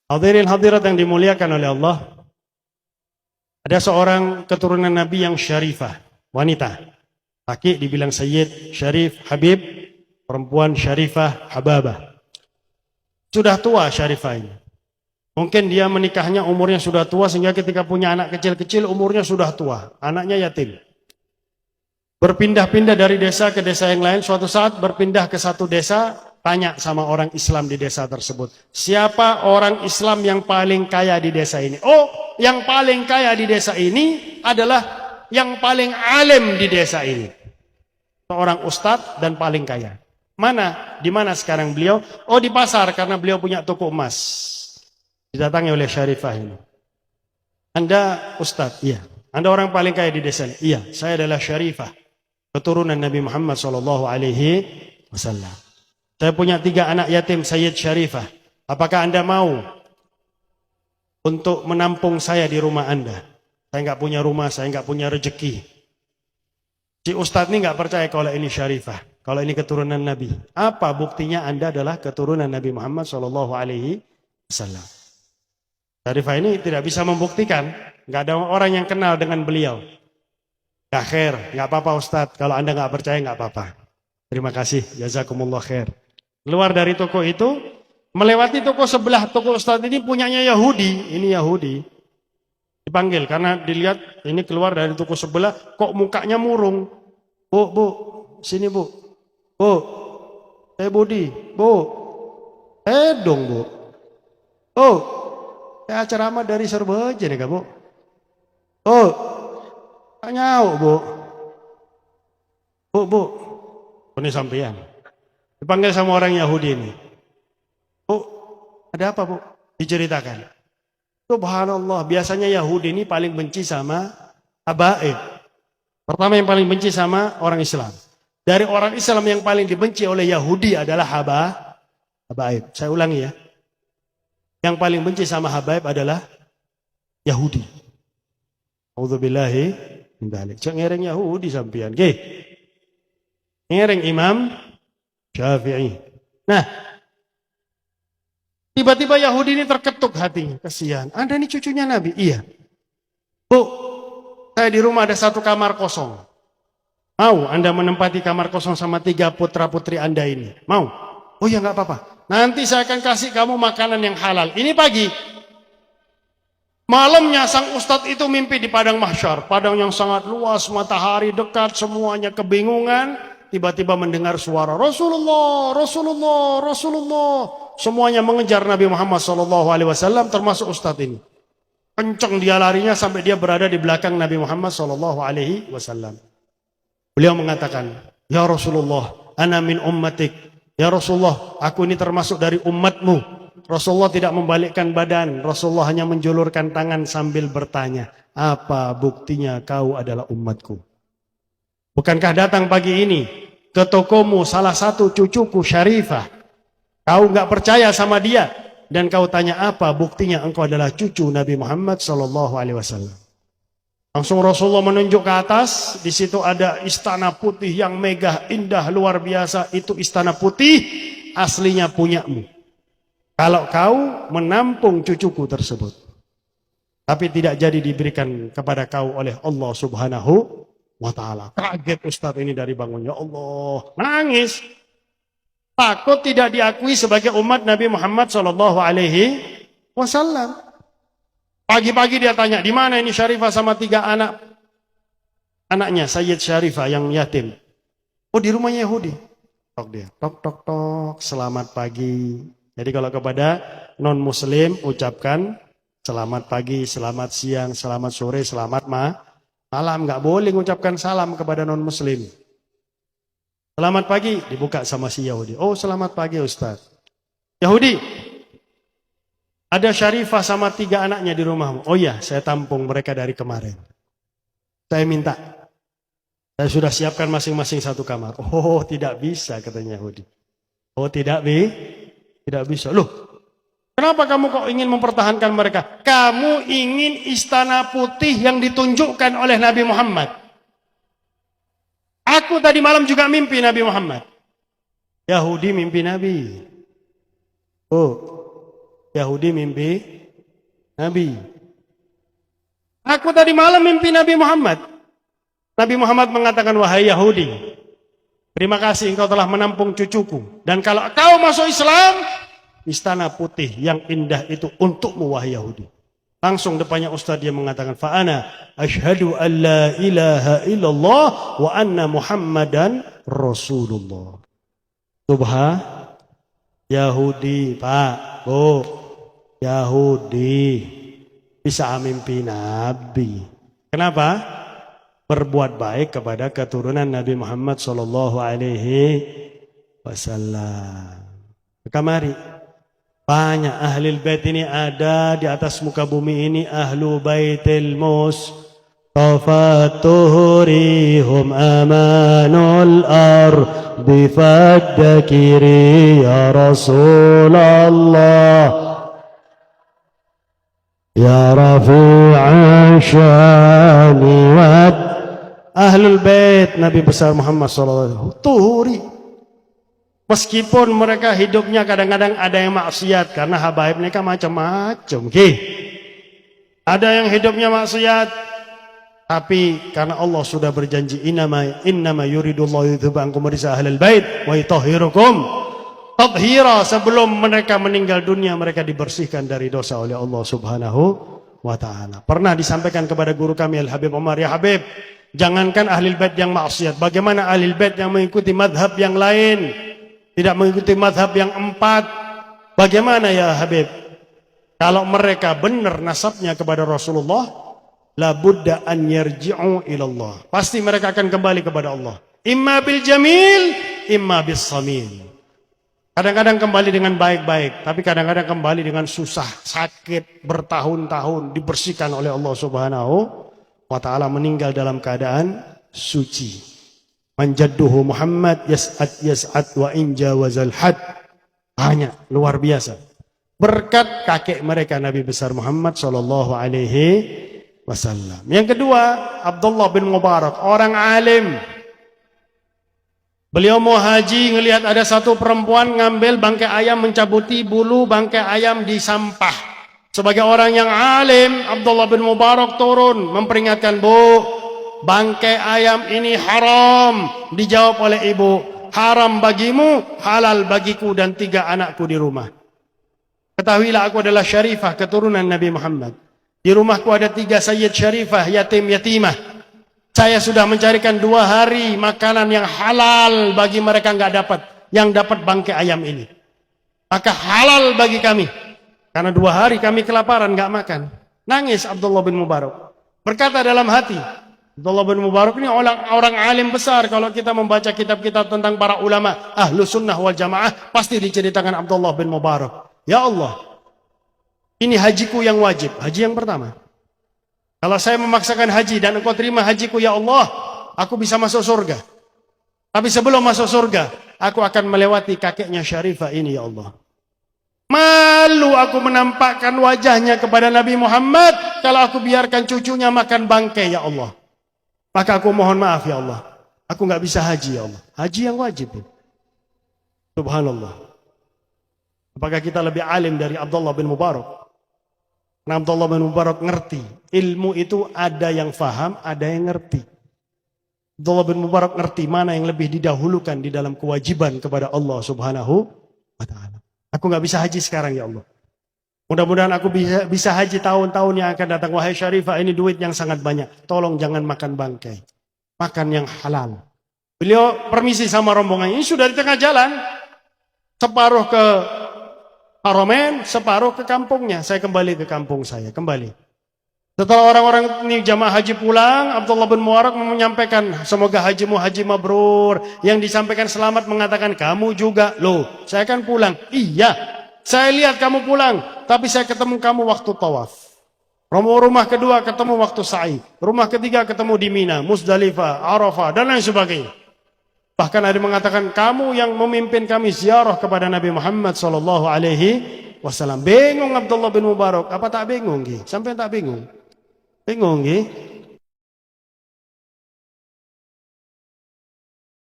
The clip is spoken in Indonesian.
Hadirin hadirat yang dimuliakan oleh Allah, ada seorang keturunan Nabi yang syarifah, wanita. Laki dibilang Sayyid, Syarif, Habib, perempuan Syarifah, Hababah. Sudah tua Syarifah ini. Mungkin dia menikahnya umurnya sudah tua sehingga ketika punya anak kecil-kecil umurnya sudah tua. Anaknya yatim. Berpindah-pindah dari desa ke desa yang lain. Suatu saat berpindah ke satu desa, tanya sama orang Islam di desa tersebut. Siapa orang Islam yang paling kaya di desa ini? Oh, yang paling kaya di desa ini adalah yang paling alim di desa ini. Seorang ustadz dan paling kaya. Mana? Di mana sekarang beliau? Oh, di pasar karena beliau punya toko emas. Didatangi oleh Syarifah ini. Anda ustadz? Iya. Anda orang paling kaya di desa ini? Iya, saya adalah Syarifah, keturunan Nabi Muhammad SAW. Saya punya 3 anak yatim, Sayyid Syarifah. Apakah Anda mau untuk menampung saya di rumah Anda? Saya nggak punya rumah, saya nggak punya rezeki. Si ustadz ini nggak percaya kalau ini Syarifah, kalau ini keturunan Nabi. Apa buktinya Anda adalah keturunan Nabi Muhammad SAW? Syarifah ini tidak bisa membuktikan. Nggak ada orang yang kenal dengan beliau. Ya khair, nggak apa-apa Ustadz. Kalau Anda nggak percaya nggak apa-apa. Terima kasih, jazakumullah khair. Keluar dari toko itu, melewati toko sebelah toko Ustadz ini punyanya Yahudi. Ini Yahudi. Dipanggil karena dilihat ini keluar dari toko sebelah, kok mukanya murung. Bu, sini bu. Bu, Budi. Bu, dong bu. Oh, saya ceramah dari Serbeja nih kak bu. Oh, nyau bu. Bu. Ini sampean. Dipanggil sama orang Yahudi ini. Bu, ada apa bu? Diceritakan. Subhanallah, biasanya Yahudi ini paling benci sama habaib. Pertama yang paling benci sama orang Islam. Dari orang Islam yang paling dibenci oleh Yahudi adalah habaib. Saya ulangi ya. Yang paling benci sama habaib adalah Yahudi. A'udzubillahi min dzalik. Cek ngereng Yahudi sampean. Nggih. Ngereng Imam Syafi'i. Nah, tiba-tiba Yahudi ini terketuk hatinya. Kasihan. Anda ini cucunya Nabi? Iya. Bu, saya di rumah ada 1 kamar kosong. Mau Anda menempati kamar kosong sama 3 putra-putri Anda ini? Mau? Oh ya nggak apa-apa. Nanti saya akan kasih kamu makanan yang halal. Ini pagi. Malamnya sang ustadz itu mimpi di padang mahsyar. Padang yang sangat luas, matahari dekat, semuanya kebingungan. Tiba-tiba mendengar suara Rasulullah. Semuanya mengejar Nabi Muhammad SAW, termasuk ustadz ini. Kenceng dia larinya sampai dia berada di belakang Nabi Muhammad SAW. Beliau mengatakan, Ya Rasulullah, ana min ummatik. Ya Rasulullah, aku ini termasuk dari umatmu. Rasulullah tidak membalikkan badan. Rasulullah hanya menjulurkan tangan sambil bertanya, apa buktinya kau adalah umatku? Bukankah datang pagi ini ke tokomu salah satu cucuku Syarifah? Kau nggak percaya sama dia dan kau tanya apa buktinya engkau adalah cucu Nabi Muhammad SAW. Langsung Rasulullah menunjuk ke atas. Di situ ada istana putih yang megah, indah, luar biasa. Itu istana putih aslinya punyamu. Kalau kau menampung cucuku tersebut. Tapi tidak jadi diberikan kepada kau oleh Allah Subhanahu wa ta'ala. Kaget Ustadz ini dari bangunnya. Allah nangis. Takut tidak diakui sebagai umat Nabi Muhammad SAW. Pagi-pagi dia tanya, di mana ini Syarifah sama 3 anaknya, Sayyid Syarifah yang yatim. Oh, di rumahnya Yahudi. Tok dia, tok, selamat pagi. Jadi kalau kepada non-muslim ucapkan selamat pagi, selamat siang, selamat sore, selamat malam. Nggak boleh mengucapkan salam kepada non-muslim. Selamat pagi, dibuka sama si Yahudi. Oh, selamat pagi Ustaz. Yahudi, ada Syarifah sama 3 anaknya di rumahmu. Oh iya, saya tampung mereka dari kemarin. Saya minta. Saya sudah siapkan masing-masing 1 kamar. Oh, tidak bisa katanya Yahudi. Oh, tidak bisa. Loh, kenapa kamu kok ingin mempertahankan mereka? Kamu ingin istana putih yang ditunjukkan oleh Nabi Muhammad. Aku tadi malam juga mimpi Nabi Muhammad. Yahudi mimpi Nabi. Oh, Yahudi mimpi Nabi. Aku tadi malam mimpi Nabi Muhammad. Nabi Muhammad mengatakan, wahai Yahudi, terima kasih engkau telah menampung cucuku. Dan kalau kau masuk Islam, istana putih yang indah itu untukmu, wahai Yahudi. Langsung depannya Ustaz dia mengatakan, fa'ana asyhadu an la ilaha illallah wa anna Muhammadan Rasulullah. Yahudi, Pak, Bu, Yahudi bisa mimpi Nabi. Kenapa? Berbuat baik kepada keturunan Nabi Muhammad sallallahu alaihi wasallam. Kamari banyak ahli bait ini ada di atas muka bumi ini, ahlu baitil Mustafa tuhurihum amanul ardi faddakiri ya Rasulullah ya rafi'an syani wad. Ahlul bait Nabi besar Muhammad SAW tuhuri. Meskipun mereka hidupnya kadang-kadang ada yang maksiat, karena habaib mereka macam-macam. Ada yang hidupnya maksiat, tapi karena Allah sudah berjanji, innama yuridullahu yudhiba ankum rijsa ahlul bait wa yutahhirukum tathira. Sebelum mereka meninggal dunia, mereka dibersihkan dari dosa oleh Allah Subhanahu wa ta'ala. Pernah disampaikan kepada guru kami Al-Habib Umar, ya Habib, jangankan ahli bait yang maksiat, bagaimana ahli bait yang mengikuti madhab yang lain, tidak mengikuti madhab yang 4? Bagaimana ya Habib? Kalau mereka benar nasabnya kepada Rasulullah, la budda an yarji'u ilallah, pasti mereka akan kembali kepada Allah, imma bil jamil imma bis samil. Kadang-kadang kembali dengan baik-baik, tapi kadang-kadang kembali dengan susah, sakit, bertahun-tahun, dibersihkan oleh Allah Subhanahu wa ta'ala, meninggal dalam keadaan suci. Manjadduhu Muhammad yas'ad wa inja wazal had. Banyak, luar biasa. Berkat kakek mereka Nabi besar Muhammad sallallahu alaihi wasallam. Yang kedua, Abdullah bin Mubarak, orang alim. Beliau mau haji, ngelihat ada satu perempuan ngambil bangkai ayam, mencabuti bulu bangkai ayam di sampah. Sebagai orang yang alim, Abdullah bin Mubarak turun memperingatkan, Bu, bangkai ayam ini haram. Dijawab oleh ibu, haram bagimu, halal bagiku dan 3 anakku di rumah. Ketahuilah aku adalah syarifah keturunan Nabi Muhammad. Di rumahku ada 3 sayyid syarifah, yatim-yatimah. Saya sudah mencarikan 2 hari makanan yang halal bagi mereka nggak dapat, yang dapat bangkai ayam ini. Maka halal bagi kami, karena 2 hari kami kelaparan nggak makan. Nangis Abdullah bin Mubarak, berkata dalam hati, Abdullah bin Mubarak ini orang alim besar. Kalau kita membaca kitab-kitab tentang para ulama ahlu sunnah wal jamaah, pasti diceritakan Abdullah bin Mubarak. Ya Allah, ini hajiku yang wajib, haji yang pertama. Kalau saya memaksakan haji dan engkau terima hajiku ya Allah, aku bisa masuk surga. Tapi sebelum masuk surga, aku akan melewati kakeknya syarifah ini ya Allah. Malu aku menampakkan wajahnya kepada Nabi Muhammad kalau aku biarkan cucunya makan bangkai ya Allah. Maka aku mohon maaf ya Allah, aku nggak bisa haji ya Allah. Haji yang wajib. Subhanallah. Apakah kita lebih alim dari Abdullah bin Mubarak? Nah, Abdullah bin Mubarak ngerti. Ilmu itu ada yang faham, ada yang ngerti. Abdullah bin Mubarak ngerti mana yang lebih didahulukan di dalam kewajiban kepada Allah Subhanahu wa ta'ala. Aku nggak bisa haji sekarang ya Allah. Mudah-mudahan aku bisa haji tahun-tahun yang akan datang. Wahai syarifah, ini duit yang sangat banyak. Tolong jangan makan bangkai. Makan yang halal. Beliau permisi sama rombongan. Ini sudah di tengah jalan. Separuh ke Haramain, separuh ke kampungnya. Saya kembali ke kampung saya, kembali. Setelah orang-orang ini jamaah haji pulang, Abdullah bin Mubarak menyampaikan, semoga hajimu haji mabrur. Yang disampaikan selamat mengatakan, kamu juga. Loh, saya kan pulang. Iya, saya lihat kamu pulang, tapi saya ketemu kamu waktu tawaf. Rumah kedua ketemu waktu sa'i. Rumah ketiga ketemu di Mina, Musdalifah, Arafah, dan lain sebagainya. Bahkan ada yang mengatakan, kamu yang memimpin kami ziarah kepada Nabi Muhammad sallallahu alaihi wasallam. Bingung Abdullah bin Mubarak, apa tak bingung? Sampai tak bingung? Bingung,